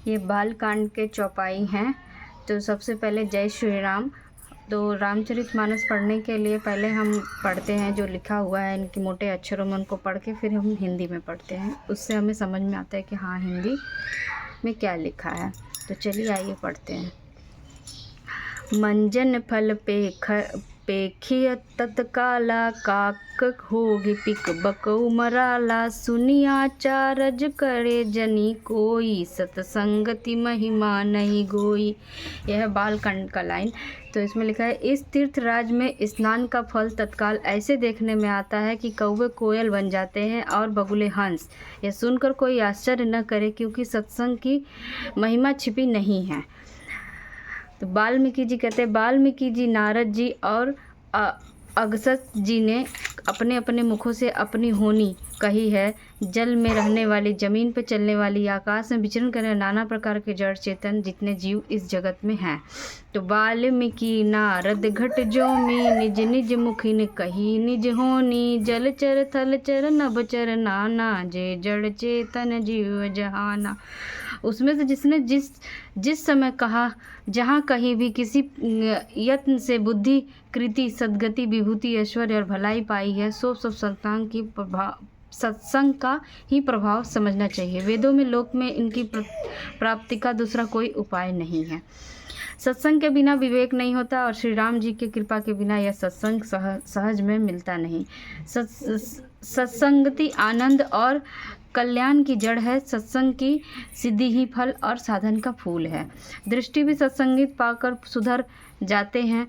ये बाल कांड के चौपाई हैं। तो सबसे पहले जय श्री राम। तो रामचरितमानस पढ़ने के लिए पहले हम पढ़ते हैं जो लिखा हुआ है इनके मोटे अक्षरों में, उनको पढ़ के फिर हम हिंदी में पढ़ते हैं। उससे हमें समझ में आता है कि हाँ हिंदी में क्या लिखा है। तो चलिए आइए पढ़ते हैं। मंजन फल पेखिय तत्काला, काक होगी पिक बकऊ मराला, सुनिया चारज करे जनी कोई, सतसंगति महिमा नहीं गोई। यह है बालकांड का लाइन। तो इसमें लिखा है, इस तीर्थ राज में स्नान का फल तत्काल ऐसे देखने में आता है कि कौवे कोयल बन जाते हैं और बगुले हंस। यह सुनकर कोई आश्चर्य न करे, क्योंकि सत्संग की महिमा छिपी नहीं है। तो वाल्मीकि जी कहते हैं, वाल्मीकि जी, नारद जी और अगस्त्य जी ने अपने अपने मुखों से अपनी होनी कही है। जल में रहने वाली, जमीन पर चलने वाली, आकाश में विचरण करने नाना प्रकार के जड़ चेतन जितने जीव इस जगत में हैं। तो वाल्मीकि नारद घट जो में, निज निज मुखिन कही निज होनी, जल चर थल चर नभ चर नाना, जे जड़ चेतन जीव जहाना। उसमें से जिसने जिस समय कहा, जहाँ कहीं भी किसी यत्न से बुद्धि कृति सद्गति विभूति ऐश्वर्य और भलाई पाई है, सो सब सत्संग का ही प्रभाव समझना चाहिए। वेदों में लोक में इनकी प्राप्ति का दूसरा कोई उपाय नहीं है। सत्संग के बिना विवेक नहीं होता और श्री राम जी की कृपा के बिना यह सत्संग सहज में मिलता नहीं। सत्संगति आनंद और कल्याण की जड़ है। सत्संग की सिद्धि ही फल और साधन का फूल है। दृष्टि भी सत्संगित पाकर सुधर जाते हैं।